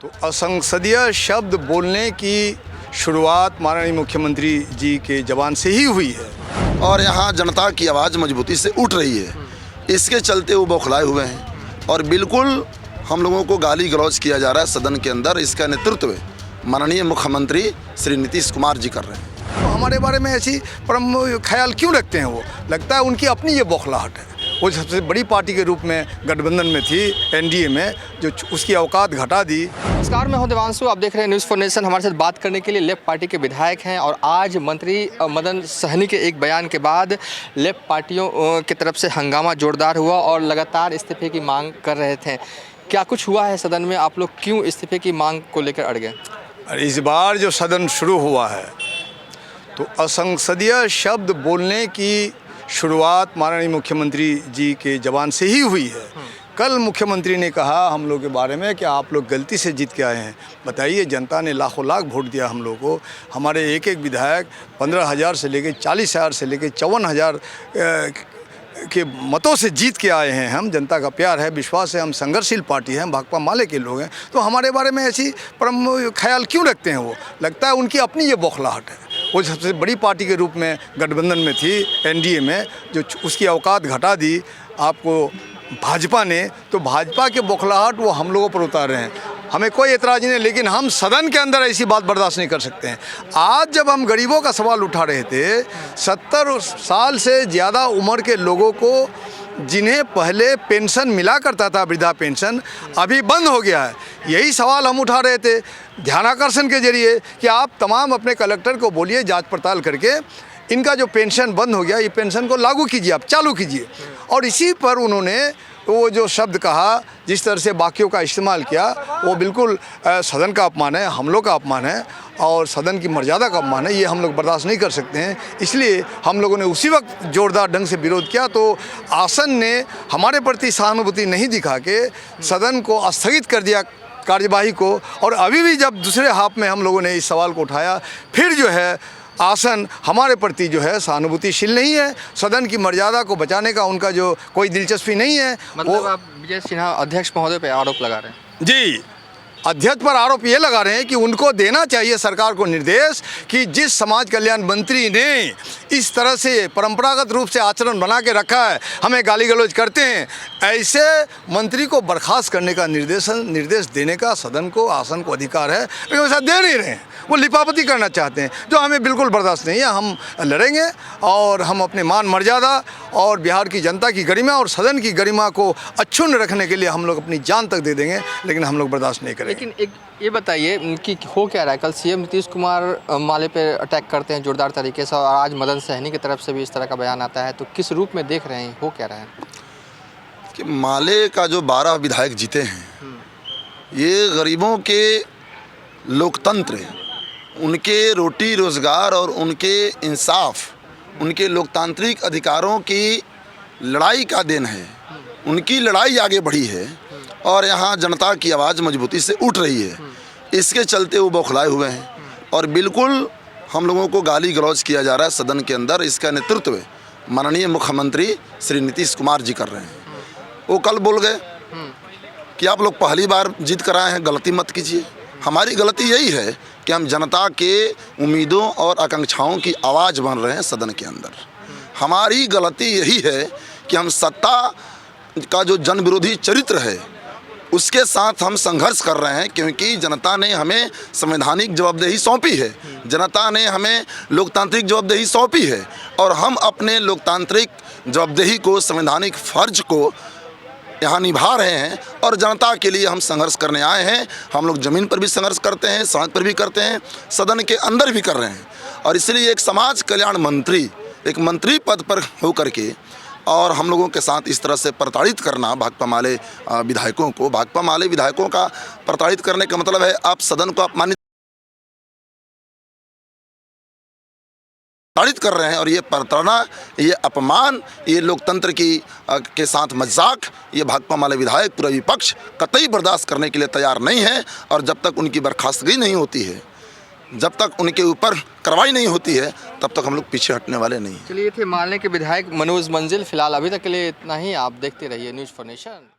तो असंसदीय शब्द बोलने की शुरुआत माननीय मुख्यमंत्री जी के जबान से ही हुई है और यहाँ जनता की आवाज़ मजबूती से उठ रही है। इसके चलते वो बौखलाए हुए हैं और बिल्कुल हम लोगों को गाली गलौज किया जा रहा है सदन के अंदर। इसका नेतृत्व माननीय मुख्यमंत्री श्री नीतीश कुमार जी कर रहे हैं। तो हमारे बारे में ऐसी परम ख्याल क्यों रखते हैं? वो लगता है उनकी अपनी ये बौखलाहट है। वो सबसे बड़ी पार्टी के रूप में गठबंधन में थी, एनडीए में, जो उसकी औकात घटा दी। नमस्कार, मैं हूं देवांशु। आप देख रहे हैं न्यूज़ फॉर नेशन। हमारे साथ बात करने के लिए लेफ्ट पार्टी के विधायक हैं और आज मंत्री मदन सहनी के एक बयान के बाद लेफ्ट पार्टियों की तरफ से हंगामा जोरदार हुआ और लगातार इस्तीफे की मांग कर रहे थे। क्या कुछ हुआ है सदन में? आप लोग क्यों इस्तीफे की मांग को लेकर अड़ गए? इस बार जो सदन शुरू हुआ है तो असंसदीय शब्द बोलने की शुरुआत माननीय मुख्यमंत्री जी के जबान से ही हुई है। कल मुख्यमंत्री ने कहा हम लोग के बारे में कि आप लोग गलती से जीत के आए हैं। बताइए, जनता ने लाखों लाख वोट दिया हम लोग को। हमारे एक एक विधायक 15,000 से लेकर 40,000 से लेकर 54,000 के मतों से जीत के आए हैं। हम जनता का प्यार है, विश्वास है, हम संघर्षशील पार्टी हैं, भाकपा माले के लोग हैं। तो हमारे बारे में ऐसी परम ख्याल क्यों रखते हैं? वो लगता है उनकी अपनी ये बौखलाहट है। वो सबसे बड़ी पार्टी के रूप में गठबंधन में थी, एनडीए में, जो उसकी औकात घटा दी आपको भाजपा ने। तो भाजपा के बौखलाहट वो हम लोगों पर उतार रहे हैं। हमें कोई एतराज़ नहीं, लेकिन हम सदन के अंदर ऐसी बात बर्दाश्त नहीं कर सकते हैं। आज जब हम गरीबों का सवाल उठा रहे थे, 70 साल से ज़्यादा उम्र के लोगों को जिन्हें पहले पेंशन मिला करता था, वृद्धा पेंशन, अभी बंद हो गया है। यही सवाल हम उठा रहे थे ध्यानाकर्षण के जरिए कि आप तमाम अपने कलेक्टर को बोलिए जांच पड़ताल करके इनका जो पेंशन बंद हो गया, ये पेंशन को लागू कीजिए, आप चालू कीजिए। और इसी पर उन्होंने वो जो शब्द कहा, जिस तरह से बाकियों का इस्तेमाल किया, वो बिल्कुल सदन का अपमान है, हम लोग का अपमान है और सदन की मर्यादा का अपमान है। ये हम लोग बर्दाश्त नहीं कर सकते हैं। इसलिए हम लोगों ने उसी वक्त जोरदार ढंग से विरोध किया। तो आसन ने हमारे प्रति सहानुभूति नहीं दिखा के सदन को स्थगित कर दिया, कार्यवाही को। और अभी भी जब दूसरे हाफ में हम लोगों ने इस सवाल को उठाया, फिर जो है आसन हमारे प्रति जो है सहानुभूतिशील नहीं है। सदन की मर्यादा को बचाने का उनका जो कोई दिलचस्पी नहीं है। मतलब आप विजय सिन्हा अध्यक्ष महोदय पे आरोप लगा रहे हैं? जी, अध्यक्ष पर आरोप ये लगा रहे हैं कि उनको देना चाहिए सरकार को निर्देश कि जिस समाज कल्याण मंत्री ने इस तरह से परंपरागत रूप से आचरण बना के रखा है, हमें गाली गलौज करते हैं, ऐसे मंत्री को बर्खास्त करने का निर्देश देने का सदन को, आसन को अधिकार है। लेकिन वैसा दे नहीं रहे हैं, वो लिपापति करना चाहते हैं, जो हमें बिल्कुल बर्दाश्त नहीं है। हम लड़ेंगे और हम अपने मान मर्यादा और बिहार की जनता की गरिमा और सदन की गरिमा को अक्षुण्ण रखने के लिए हम लोग अपनी जान तक दे देंगे, लेकिन हम लोग बर्दाश्त नहीं करेंगे। लेकिन एक ये बताइए कि हो क्या रहा है? कल सीएम नीतीश कुमार माले पे अटैक करते हैं जोरदार तरीके से और आज मदन सहनी की तरफ से भी इस तरह का बयान आता है। तो किस रूप में देख रहे हैं, हो क्या रहा है? कि माले का जो 12 विधायक जीते हैं, ये गरीबों के लोकतंत्र, उनके रोटी रोज़गार और उनके इंसाफ, उनके लोकतांत्रिक अधिकारों की लड़ाई का देन है। उनकी लड़ाई आगे बढ़ी है और यहाँ जनता की आवाज़ मजबूती से उठ रही है। इसके चलते वो बौखलाए हुए हैं और बिल्कुल हम लोगों को गाली गलौज किया जा रहा है सदन के अंदर। इसका नेतृत्व माननीय मुख्यमंत्री श्री नीतीश कुमार जी कर रहे हैं। वो कल बोल गए कि आप लोग पहली बार जीत कर आए हैं, गलती मत कीजिए। हमारी गलती यही है कि हम जनता के उम्मीदों और आकांक्षाओं की आवाज़ बन रहे हैं सदन के अंदर। हमारी गलती यही है कि हम सत्ता का जो जन विरोधी चरित्र है उसके साथ हम संघर्ष कर रहे हैं, क्योंकि जनता ने हमें संवैधानिक जवाबदेही सौंपी है, जनता ने हमें लोकतांत्रिक जवाबदेही सौंपी है और हम अपने लोकतांत्रिक जवाबदेही को, संवैधानिक फ़र्ज को यहाँ निभा रहे हैं और जनता के लिए हम संघर्ष करने आए हैं। हम लोग ज़मीन पर भी संघर्ष करते हैं, समाज पर भी करते हैं, सदन के अंदर भी कर रहे हैं। और इसलिए एक समाज कल्याण मंत्री, एक मंत्री पद पर होकर के और हम लोगों के साथ इस तरह से प्रताड़ित करना भाकपा माले विधायकों को, भाकपा माले विधायकों का प्रताड़ित करने का मतलब है आप सदन को अपमानित कर रहे हैं। और ये प्रताड़ना, ये अपमान, ये लोकतंत्र की के साथ मजाक, ये भाकपा माले विधायक, पूरा विपक्ष कतई बर्दाश्त करने के लिए तैयार नहीं है। और जब तक उनकी बर्खास्तगी नहीं होती है, जब तक उनके ऊपर कार्रवाई नहीं होती है, तब तक हम लोग पीछे हटने वाले नहीं। चलिए, थे मालने के विधायक मनोज मंजिल। फिलहाल अभी तक के लिए इतना ही। आप देखते रहिए न्यूज़ फॉर नेशन।